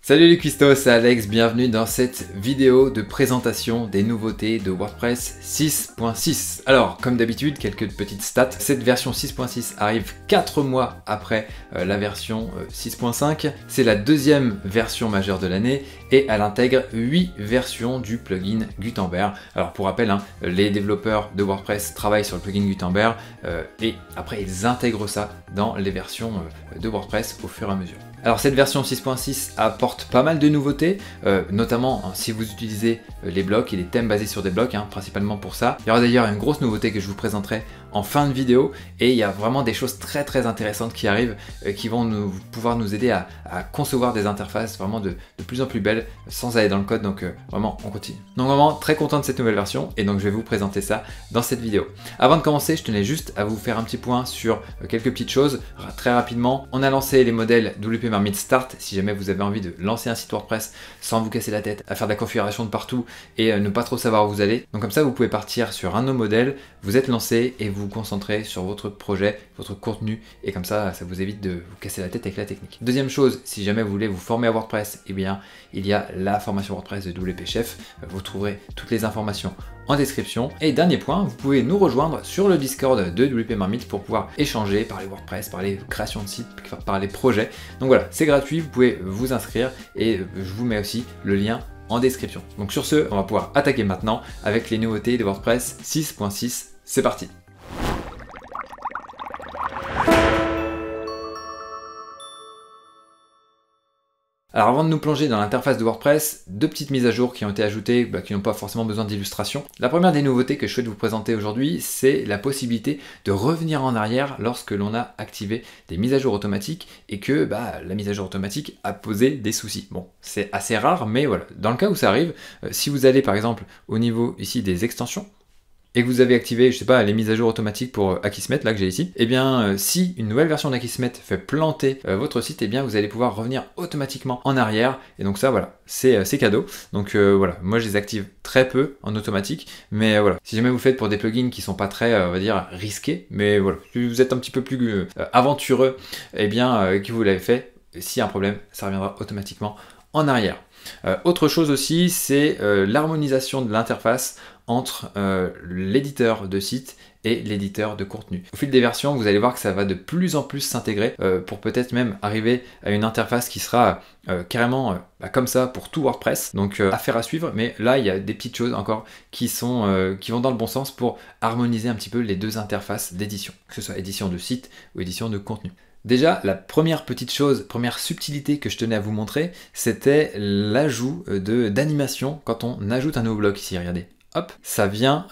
Salut les cuistots, c'est Alex, bienvenue dans cette vidéo de présentation des nouveautés de WordPress 6.6. Alors, comme d'habitude, quelques petites stats. Cette version 6.6 arrive 4 mois après la version 6.5. C'est la deuxième version majeure de l'année et elle intègre 8 versions du plugin Gutenberg. Alors pour rappel, les développeurs de WordPress travaillent sur le plugin Gutenberg et après ils intègrent ça dans les versions de WordPress au fur et à mesure. Alors cette version 6.6 apporte pas mal de nouveautés, notamment si vous utilisez les blocs et les thèmes basés sur des blocs, principalement pour ça. Il y aura d'ailleurs une grosse nouveauté que je vous présenterai en fin de vidéo et il y a vraiment des choses très intéressantes qui arrivent qui vont pouvoir nous aider à concevoir des interfaces vraiment de plus en plus belles sans aller dans le code, donc vraiment on continue. Donc vraiment très content de cette nouvelle version et donc je vais vous présenter ça dans cette vidéo. Avant de commencer, je tenais juste à vous faire un petit point sur quelques petites choses très rapidement. On a lancé les modèles WP Marmite Start si jamais vous avez envie de lancer un site WordPress sans vous casser la tête à faire de la configuration de partout et ne pas trop savoir où vous allez. Donc comme ça vous pouvez partir sur un de nos modèles, vous êtes lancé et vous concentrer sur votre projet, votre contenu, et comme ça, ça vous évite de vous casser la tête avec la technique. Deuxième chose, si jamais vous voulez vous former à WordPress, eh bien, il y a la formation WordPress de WP Chef. Vous trouverez toutes les informations en description. Et dernier point, vous pouvez nous rejoindre sur le Discord de WP Marmite pour pouvoir échanger, parler WordPress, parler création de site, parler projet. Donc voilà, c'est gratuit, vous pouvez vous inscrire et je vous mets aussi le lien en description. Donc sur ce, on va pouvoir attaquer maintenant avec les nouveautés de WordPress 6.6. C'est parti! Alors avant de nous plonger dans l'interface de WordPress, deux petites mises à jour qui ont été ajoutées, qui n'ont pas forcément besoin d'illustration. La première des nouveautés que je souhaite vous présenter aujourd'hui, c'est la possibilité de revenir en arrière lorsque l'on a activé des mises à jour automatiques et que la mise à jour automatique a posé des soucis. Bon, c'est assez rare, mais voilà, dans le cas où ça arrive, si vous allez par exemple au niveau ici des extensions, et que vous avez activé, je sais pas, les mises à jour automatiques pour Akismet, là que j'ai ici, et bien si une nouvelle version d'Akismet fait planter votre site, et bien vous allez pouvoir revenir automatiquement en arrière, et donc ça voilà, c'est cadeau. Donc voilà, moi je les active très peu en automatique, mais voilà, si jamais vous faites pour des plugins qui sont pas très, on va dire, risqués, mais voilà, si vous êtes un petit peu plus aventureux, et bien que vous l'avez fait, s'il y a un problème, ça reviendra automatiquement en arrière. Autre chose aussi, c'est l'harmonisation de l'interface entre l'éditeur de site et l'éditeur de contenu. Au fil des versions, vous allez voir que ça va de plus en plus s'intégrer pour peut-être même arriver à une interface qui sera carrément comme ça pour tout WordPress. Donc affaire à suivre, mais là il y a des petites choses encore qui vont dans le bon sens pour harmoniser un petit peu les deux interfaces d'édition, que ce soit édition de site ou édition de contenu. Déjà, la première petite chose, première subtilité que je tenais à vous montrer, c'était l'ajout d'animation quand on ajoute un nouveau bloc ici, regardez. Hop, ça vient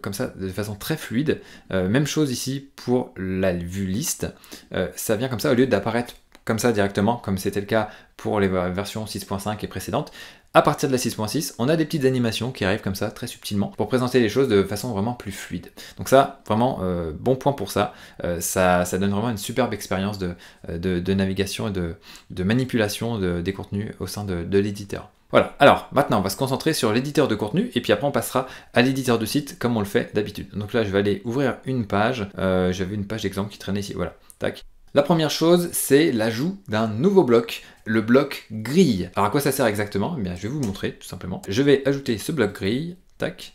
comme ça de façon très fluide. Même chose ici pour la vue liste. Ça vient comme ça au lieu d'apparaître comme ça directement, comme c'était le cas pour les versions 6.5 et précédentes. À partir de la 6.6, on a des petites animations qui arrivent comme ça, très subtilement, pour présenter les choses de façon vraiment plus fluide. Donc ça, vraiment, bon point pour ça. Ça donne vraiment une superbe expérience de navigation et de manipulation des contenus au sein de l'éditeur. Voilà, alors maintenant on va se concentrer sur l'éditeur de contenu et puis après on passera à l'éditeur de site comme on le fait d'habitude. Donc là je vais aller ouvrir une page, j'avais une page d'exemple qui traînait ici, voilà, tac. La première chose, c'est l'ajout d'un nouveau bloc, le bloc grille. Alors à quoi ça sert exactement? Eh bien, je vais vous montrer tout simplement. Je vais ajouter ce bloc grille, tac,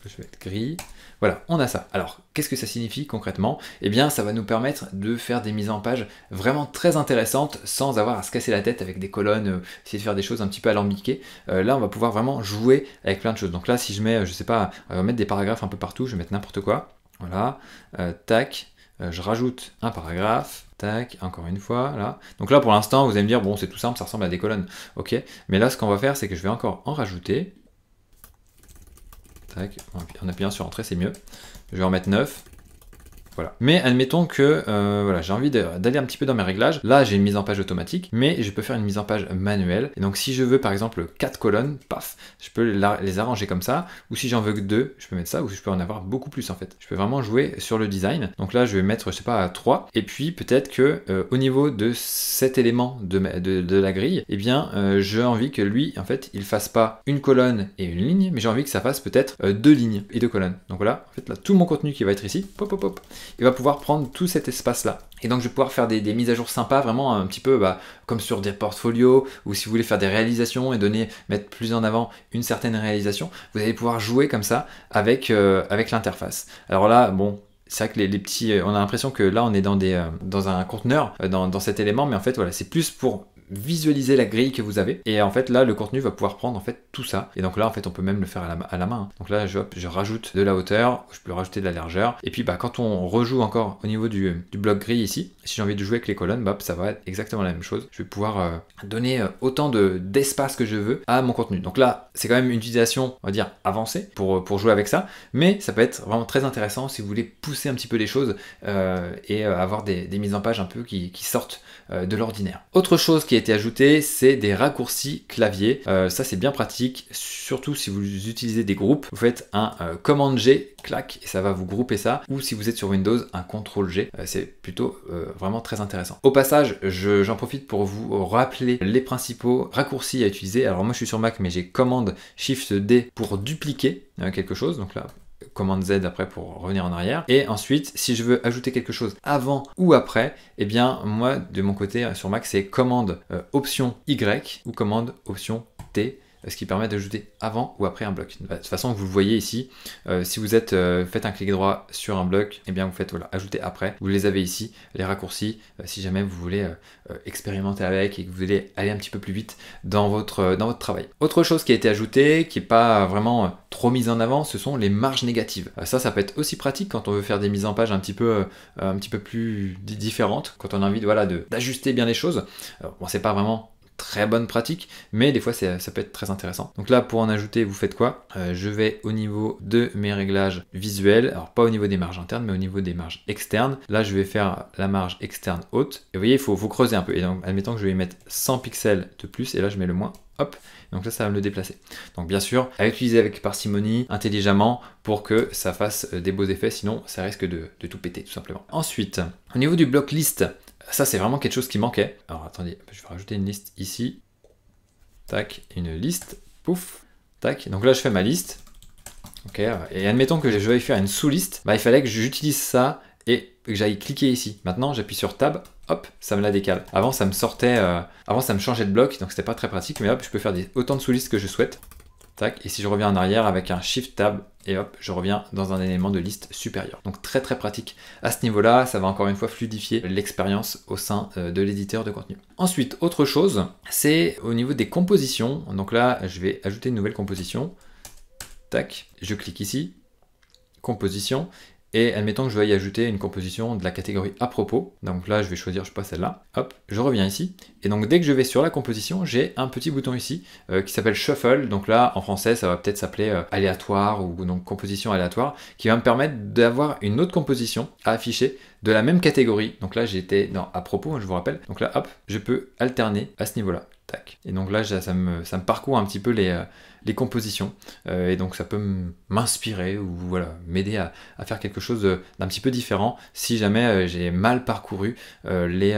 je vais mettre grille. Voilà, on a ça. Alors, qu'est-ce que ça signifie concrètement? Eh bien, ça va nous permettre de faire des mises en page vraiment très intéressantes sans avoir à se casser la tête avec des colonnes, essayer de faire des choses un petit peu alambiquées. Là, on va pouvoir vraiment jouer avec plein de choses. Donc là, si je mets, je sais pas, on va mettre des paragraphes un peu partout, je vais mettre n'importe quoi. Voilà, tac. Je rajoute un paragraphe, tac, encore une fois, là. Donc là, pour l'instant, vous allez me dire, bon, c'est tout simple, ça ressemble à des colonnes, ok. Mais là, ce qu'on va faire, c'est que je vais encore en rajouter. Tac, en appuyant sur Entrée, c'est mieux. Je vais en mettre 9. Voilà. Mais admettons que voilà, j'ai envie d'aller un petit peu dans mes réglages. Là, j'ai une mise en page automatique, mais je peux faire une mise en page manuelle. Et donc, si je veux, par exemple, 4 colonnes, paf, je peux les arranger comme ça. Ou si j'en veux que 2, je peux mettre ça. Ou je peux en avoir beaucoup plus, en fait. Je peux vraiment jouer sur le design. Donc là, je vais mettre, je sais pas, à 3. Et puis, peut-être que au niveau de cet élément de la grille, eh bien, j'ai envie que lui, en fait, il fasse pas une colonne et une ligne, mais j'ai envie que ça fasse peut-être 2 lignes et 2 colonnes. Donc voilà, en fait, là, tout mon contenu qui va être ici, pop, pop, pop. il va pouvoir prendre tout cet espace-là. Et donc je vais pouvoir faire des mises à jour sympas, vraiment un petit peu comme sur des portfolios, ou si vous voulez faire des réalisations et mettre plus en avant une certaine réalisation, vous allez pouvoir jouer comme ça avec l'interface. Alors là, bon, c'est vrai que les petits, on a l'impression que là on est dans un conteneur, dans cet élément, mais en fait voilà, c'est plus pour visualiser la grille que vous avez, et en fait là le contenu va pouvoir prendre en fait tout ça, et donc là en fait on peut même le faire à la main. Donc là je rajoute de la hauteur, je peux rajouter de la largeur, et puis quand on rejoue encore au niveau du bloc gris ici, si j'ai envie de jouer avec les colonnes, ça va être exactement la même chose. Je vais pouvoir donner autant d'espace que je veux à mon contenu. Donc là c'est quand même une utilisation, on va dire, avancée pour jouer avec ça, mais ça peut être vraiment très intéressant si vous voulez pousser un petit peu les choses et avoir des mises en page un peu qui sortent de l'ordinaire. Autre chose qui a été ajoutée, c'est des raccourcis clavier. Ça c'est bien pratique, surtout si vous utilisez des groupes. Vous faites un commande G, clac, et ça va vous grouper ça. Ou si vous êtes sur Windows, un CTRL G. C'est plutôt vraiment très intéressant. Au passage, j'en profite pour vous rappeler les principaux raccourcis à utiliser. Alors moi je suis sur Mac, mais j'ai commande Shift D pour dupliquer quelque chose. Donc là, commande Z après pour revenir en arrière. Et ensuite, si je veux ajouter quelque chose avant ou après, eh bien moi de mon côté sur Mac c'est commande option Y ou commande option T, ce qui permet d'ajouter avant ou après un bloc. De toute façon, vous le voyez ici, si vous faites un clic droit sur un bloc, eh bien vous faites voilà, ajouter après. Vous les avez ici, les raccourcis, si jamais vous voulez expérimenter avec et que vous voulez aller un petit peu plus vite dans votre travail. Autre chose qui a été ajoutée, qui n'est pas vraiment trop mise en avant, ce sont les marges négatives. Ça peut être aussi pratique quand on veut faire des mises en page un petit peu plus différentes, quand on a envie d'ajuster bien les choses. Bon, c'est pas vraiment très bonne pratique, mais des fois ça peut être très intéressant. Donc là, pour en ajouter, vous faites quoi? Je vais au niveau de mes réglages visuels, alors pas au niveau des marges internes, mais au niveau des marges externes. Là, je vais faire la marge externe haute, et vous voyez, il faut creuser un peu. Et donc, admettons que je vais y mettre 100 pixels de plus, et là, je mets le moins, hop, donc là, ça va me le déplacer. Donc bien sûr, à utiliser avec parcimonie, intelligemment, pour que ça fasse des beaux effets, sinon ça risque de tout péter, tout simplement. Ensuite, au niveau du bloc liste, ça c'est vraiment quelque chose qui manquait. Alors attendez, je vais rajouter une liste ici. Tac, une liste. Pouf. Tac. Donc là je fais ma liste. Ok. Et admettons que je veuille faire une sous-liste. Il fallait que j'utilise ça et que j'aille cliquer ici. Maintenant j'appuie sur Tab. Hop, ça me la décale. Avant ça me sortait, avant ça me changeait de bloc, donc c'était pas très pratique. Mais hop, je peux faire autant de sous-listes que je souhaite. Tac. Et si je reviens en arrière avec un Shift Tab, et hop, je reviens dans un élément de liste supérieur. Donc très très pratique à ce niveau-là, ça va encore une fois fluidifier l'expérience au sein de l'éditeur de contenu. Ensuite, autre chose, c'est au niveau des compositions. Donc là, je vais ajouter une nouvelle composition. Tac, je clique ici, composition, et admettons que je vais y ajouter une composition de la catégorie à propos. Donc là, je vais choisir, je sais pas, celle-là. Hop, je reviens ici. Et donc dès que je vais sur la composition, j'ai un petit bouton ici qui s'appelle Shuffle. Donc là, en français, ça va peut-être s'appeler aléatoire ou donc composition aléatoire, qui va me permettre d'avoir une autre composition à afficher de la même catégorie. Donc là, j'étais dans à propos, je vous rappelle. Donc là, hop, je peux alterner à ce niveau-là. Tac. Et donc là, ça me parcourt un petit peu les compositions. Et donc ça peut m'inspirer ou voilà, m'aider à faire quelque chose d'un petit peu différent si jamais j'ai mal parcouru les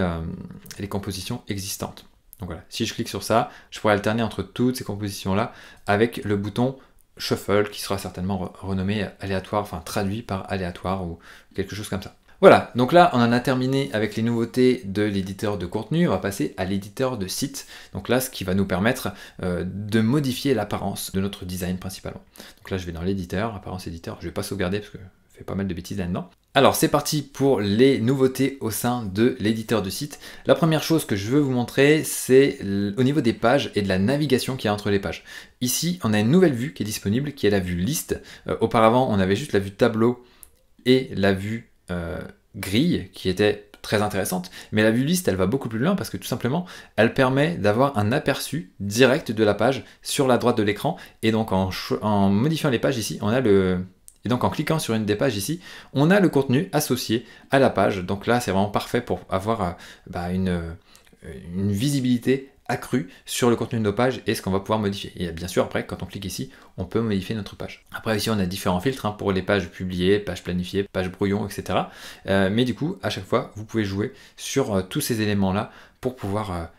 compositions existantes. Donc voilà, si je clique sur ça, je pourrais alterner entre toutes ces compositions-là avec le bouton Shuffle qui sera certainement renommé aléatoire, enfin traduit par aléatoire ou quelque chose comme ça. Voilà, donc là on en a terminé avec les nouveautés de l'éditeur de contenu, on va passer à l'éditeur de site. Donc là ce qui va nous permettre de modifier l'apparence de notre design principalement. Donc là je vais dans l'éditeur, apparence éditeur, je ne vais pas sauvegarder parce que je fais pas mal de bêtises là-dedans. Alors c'est parti pour les nouveautés au sein de l'éditeur de site. La première chose que je veux vous montrer, c'est au niveau des pages et de la navigation qu'il y a entre les pages. Ici on a une nouvelle vue qui est disponible, qui est la vue liste. Auparavant on avait juste la vue tableau et la vue grille qui était très intéressante, mais la vue liste elle va beaucoup plus loin parce que tout simplement elle permet d'avoir un aperçu direct de la page sur la droite de l'écran, et donc en modifiant les pages ici, on a et donc en cliquant sur une des pages ici, on a le contenu associé à la page. Donc là c'est vraiment parfait pour avoir une visibilité accrue sur le contenu de nos pages et ce qu'on va pouvoir modifier. Et bien sûr après quand on clique ici, on peut modifier notre page. Après ici on a différents filtres pour les pages publiées, pages planifiées, pages brouillon, etc. Mais du coup à chaque fois vous pouvez jouer sur tous ces éléments là pour pouvoir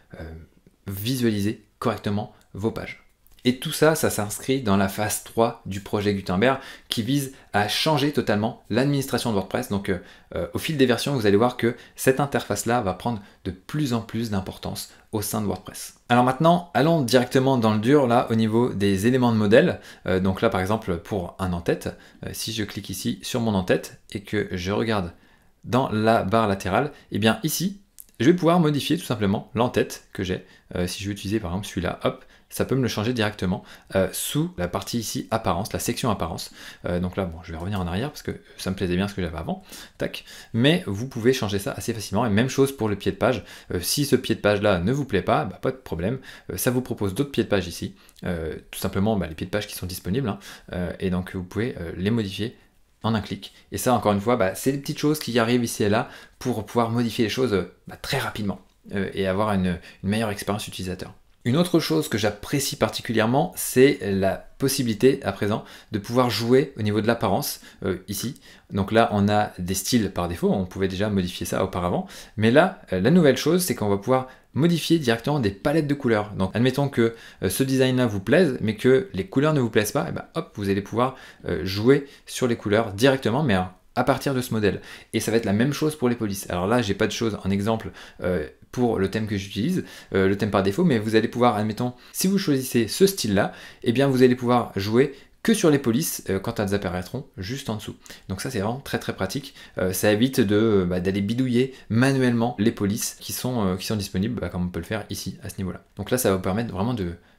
visualiser correctement vos pages. Et tout ça, ça s'inscrit dans la phase 3 du projet Gutenberg qui vise à changer totalement l'administration de WordPress. Donc au fil des versions, vous allez voir que cette interface-là va prendre de plus en plus d'importance au sein de WordPress. Alors maintenant, allons directement dans le dur, là, au niveau des éléments de modèle. Donc là, par exemple, pour un en-tête, si je clique ici sur mon en-tête et que je regarde dans la barre latérale, et bien ici, je vais pouvoir modifier tout simplement l'en-tête que j'ai. Si je veux utiliser par exemple celui-là, hop, ça peut me le changer directement sous la partie ici apparence, la section apparence. Donc là, bon, je vais revenir en arrière parce que ça me plaisait bien ce que j'avais avant. Tac. Mais vous pouvez changer ça assez facilement. Et même chose pour le pied de page. Si ce pied de page là ne vous plaît pas, bah, pas de problème. Ça vous propose d'autres pieds de page ici. Tout simplement bah, les pieds de page qui sont disponibles. Hein. Et donc vous pouvez les modifier en un clic. Et ça, encore une fois, bah, c'est des petites choses qui arrivent ici et là pour pouvoir modifier les choses bah, très rapidement et avoir une meilleure expérience utilisateur. Une autre chose que j'apprécie particulièrement, c'est la possibilité à présent de pouvoir jouer au niveau de l'apparence ici. Donc là, on a des styles par défaut, on pouvait déjà modifier ça auparavant. Mais là, la nouvelle chose, c'est qu'on va pouvoir modifier directement des palettes de couleurs. Donc admettons que ce design-là vous plaise, mais que les couleurs ne vous plaisent pas, et ben, hop, vous allez pouvoir jouer sur les couleurs directement, mais à partir de ce modèle. Et ça va être la même chose pour les polices. Alors là, j'ai pas de choses en exemple pour le thème que j'utilise, le thème par défaut, mais vous allez pouvoir, admettons, si vous choisissez ce style-là, eh bien vous allez pouvoir jouer que sur les polices quand elles apparaîtront juste en dessous. Donc ça c'est vraiment très très pratique. Ça évite d'aller bidouiller manuellement les polices qui sont disponibles, comme on peut le faire ici à ce niveau-là. Donc là ça va vous permettre vraiment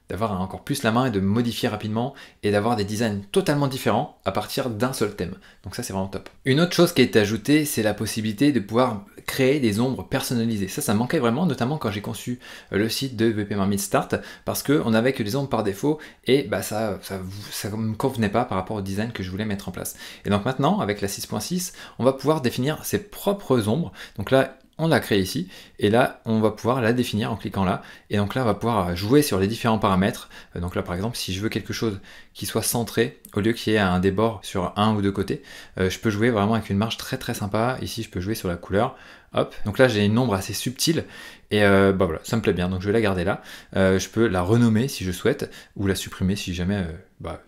d'avoir encore plus la main et de modifier rapidement et d'avoir des designs totalement différents à partir d'un seul thème. Donc ça c'est vraiment top. Une autre chose qui a été ajoutée, c'est la possibilité de pouvoir créer des ombres personnalisées. Ça manquait vraiment, notamment quand j'ai conçu le site de WP Marmite Start, parce qu'on n'avait que des ombres par défaut et bah, ça ne me convenait pas par rapport au design que je voulais mettre en place. Et donc maintenant, avec la 6.6, on va pouvoir définir ses propres ombres. Donc là, on l'a créé ici, et là, on va pouvoir la définir en cliquant là, et donc là, on va pouvoir jouer sur les différents paramètres. Donc là, par exemple, si je veux quelque chose qui soit centré, au lieu qu'il y ait un débord sur un ou deux côtés, je peux jouer vraiment avec une marge très très sympa. Ici, je peux jouer sur la couleur. Hop, donc là j'ai une ombre assez subtile et bah voilà, ça me plaît bien, donc je vais la garder là. Je peux la renommer si je souhaite, ou la supprimer si jamais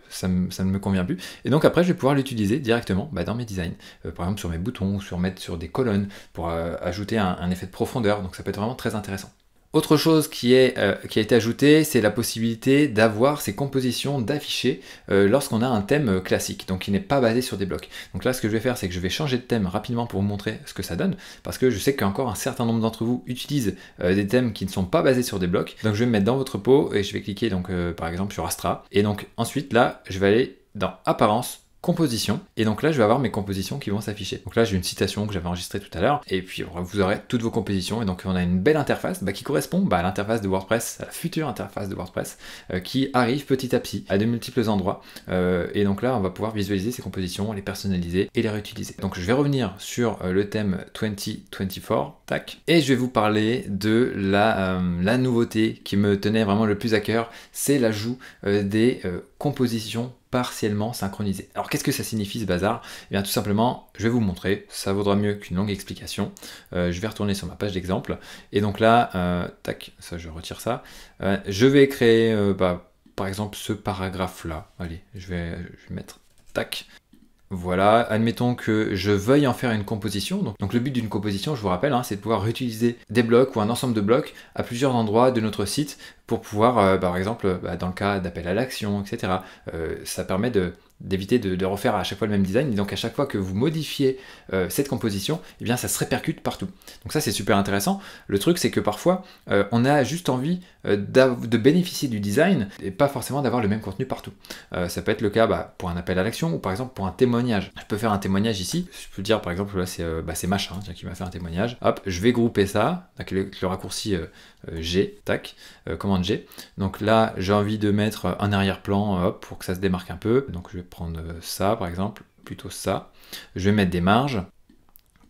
ça ne me convient plus. Et donc après je vais pouvoir l'utiliser directement dans mes designs, par exemple sur mes boutons, ou mettre sur des colonnes pour ajouter un effet de profondeur, donc ça peut être vraiment très intéressant. Autre chose qui a été ajoutée, c'est la possibilité d'avoir ces compositions d'afficher lorsqu'on a un thème classique, donc qui n'est pas basé sur des blocs. Donc là, ce que je vais faire, c'est que je vais changer de thème rapidement pour vous montrer ce que ça donne, parce que je sais qu'encore un certain nombre d'entre vous utilisent des thèmes qui ne sont pas basés sur des blocs. Donc je vais me mettre dans votre pot et je vais cliquer donc par exemple sur Astra. Et donc ensuite là, je vais aller dans Apparence, composition, et donc là je vais avoir mes compositions qui vont s'afficher. Donc là j'ai une citation que j'avais enregistrée tout à l'heure, et puis vous aurez toutes vos compositions, et donc on a une belle interface qui correspond à l'interface de WordPress, à la future interface de WordPress, qui arrive petit à petit à de multiples endroits, et donc là on va pouvoir visualiser ces compositions, les personnaliser et les réutiliser. Donc je vais revenir sur le thème 2024, tac, et je vais vous parler de la nouveauté qui me tenait vraiment le plus à cœur, c'est l'ajout des compositions partiellement synchronisées. Alors qu'est-ce que ça signifie ce bazar? Eh bien tout simplement, je vais vous montrer, ça vaudra mieux qu'une longue explication. Je vais retourner sur ma page d'exemple, et donc là, tac, ça je retire ça, je vais créer par exemple ce paragraphe là, allez, je vais mettre, tac. Voilà, admettons que je veuille en faire une composition. Donc le but d'une composition, je vous rappelle, c'est de pouvoir réutiliser des blocs ou un ensemble de blocs à plusieurs endroits de notre site pour pouvoir, par exemple, dans le cas d'appel à l'action, etc., ça permet d'éviter de refaire à chaque fois le même design, et donc à chaque fois que vous modifiez cette composition, eh bien ça se répercute partout. Donc ça c'est super intéressant. Le truc c'est que parfois on a juste envie de bénéficier du design et pas forcément d'avoir le même contenu partout. Ça peut être le cas pour un appel à l'action ou par exemple pour un témoignage. Je peux faire un témoignage ici, je peux dire par exemple là c'est machin qui m'a fait un témoignage. Hop, je vais grouper ça avec le raccourci G, tac, commande G. Donc là j'ai envie de mettre un arrière-plan hop, pour que ça se démarque un peu. Donc je vais prendre ça par exemple, plutôt ça. Je vais mettre des marges.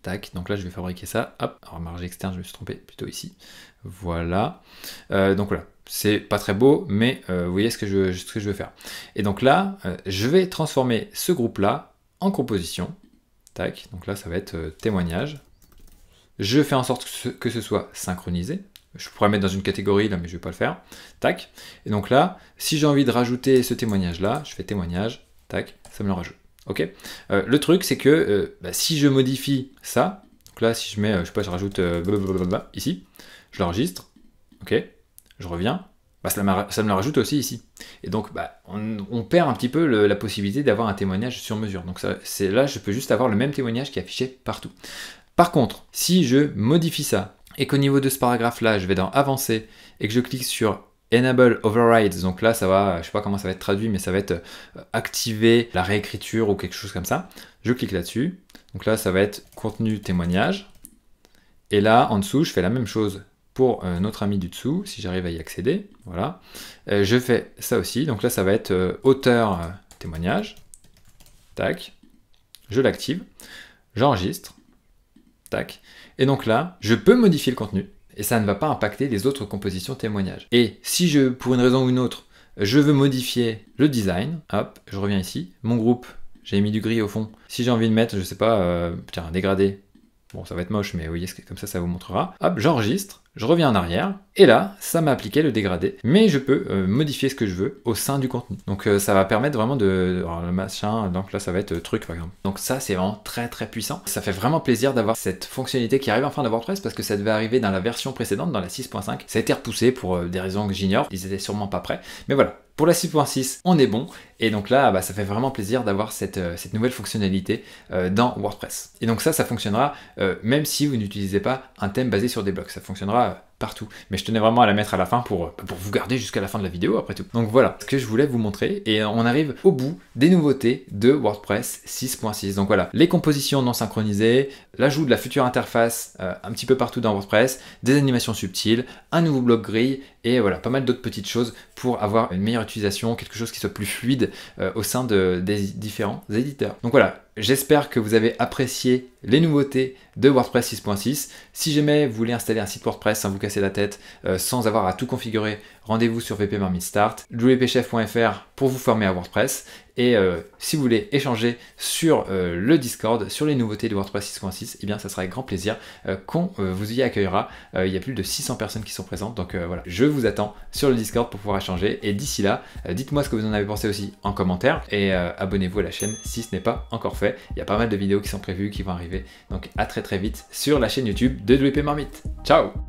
Tac, donc là je vais fabriquer ça. Hop, alors marge externe, je me suis trompé, plutôt ici. Voilà. Donc voilà, c'est pas très beau, mais vous voyez ce que je veux faire. Et donc là, je vais transformer ce groupe-là en composition. Tac, donc là ça va être témoignage. Je fais en sorte que ce soit synchronisé. Je pourrais mettre dans une catégorie là, mais je vais pas le faire. Tac. Et donc là, si j'ai envie de rajouter ce témoignage-là, je fais témoignage, tac, ça me le rajoute. Ok. Le truc, c'est que si je modifie ça, donc là, si je mets, je sais pas, je rajoute ici, je l'enregistre, ok, je reviens, ça me le rajoute aussi ici. Et donc, on perd un petit peu la possibilité d'avoir un témoignage sur mesure. Donc là, je peux juste avoir le même témoignage qui est affiché partout. Par contre, si je modifie ça, et qu'au niveau de ce paragraphe-là, je vais dans Avancer, et que je clique sur Enable Overrides, donc là, ça va, je sais pas comment ça va être traduit, mais ça va être activer la réécriture ou quelque chose comme ça. Je clique là-dessus. Donc là, ça va être contenu témoignage. Et là, en dessous, je fais la même chose pour notre ami du dessous, si j'arrive à y accéder. Voilà. Je fais ça aussi. Donc là, ça va être auteur témoignage. Tac. Je l'active. J'enregistre. Tac. Et donc là, je peux modifier le contenu. Et ça ne va pas impacter les autres compositions témoignages. Et si pour une raison ou une autre, je veux modifier le design, hop, je reviens ici. Mon groupe, j'ai mis du gris au fond. Si j'ai envie de mettre, je sais pas, tiens, un dégradé. Bon, ça va être moche, mais vous voyez, comme ça vous montrera. Hop, j'enregistre, je reviens en arrière, et là, ça m'a appliqué le dégradé. Mais je peux modifier ce que je veux au sein du contenu. Donc ça va permettre vraiment alors, le machin, donc là, ça va être truc, par exemple. Donc ça, c'est vraiment très très puissant. Ça fait vraiment plaisir d'avoir cette fonctionnalité qui arrive enfin dans WordPress, parce que ça devait arriver dans la version précédente, dans la 6.5. Ça a été repoussé pour des raisons que j'ignore. Ils étaient sûrement pas prêts. Mais voilà. Pour la 6.6, on est bon, et donc là, ça fait vraiment plaisir d'avoir cette nouvelle fonctionnalité dans WordPress. Et donc ça fonctionnera même si vous n'utilisez pas un thème basé sur des blocs, ça fonctionnera partout. Mais je tenais vraiment à la mettre à la fin pour vous garder jusqu'à la fin de la vidéo après tout. Donc voilà ce que je voulais vous montrer, et on arrive au bout des nouveautés de WordPress 6.6. Donc voilà, les compositions non synchronisées, l'ajout de la future interface un petit peu partout dans WordPress, des animations subtiles, un nouveau bloc grille, et voilà, pas mal d'autres petites choses pour avoir une meilleure utilisation, quelque chose qui soit plus fluide au sein des différents éditeurs. Donc voilà, j'espère que vous avez apprécié les nouveautés de WordPress 6.6. Si jamais vous voulez installer un site WordPress sans vous casser la tête, sans avoir à tout configurer, rendez-vous sur VP Marmite Start, wpchef.fr pour vous former à WordPress. Et si vous voulez échanger sur le Discord, sur les nouveautés de WordPress 6.6, eh bien ça sera avec grand plaisir qu'on vous y accueillera. Il y a plus de 600 personnes qui sont présentes, donc voilà, je vous attends sur le Discord pour pouvoir échanger. Et d'ici là, dites-moi ce que vous en avez pensé aussi en commentaire, et abonnez-vous à la chaîne si ce n'est pas encore fait. Il y a pas mal de vidéos qui sont prévues, qui vont arriver, donc à très très vite sur la chaîne YouTube de WP Marmite. Ciao!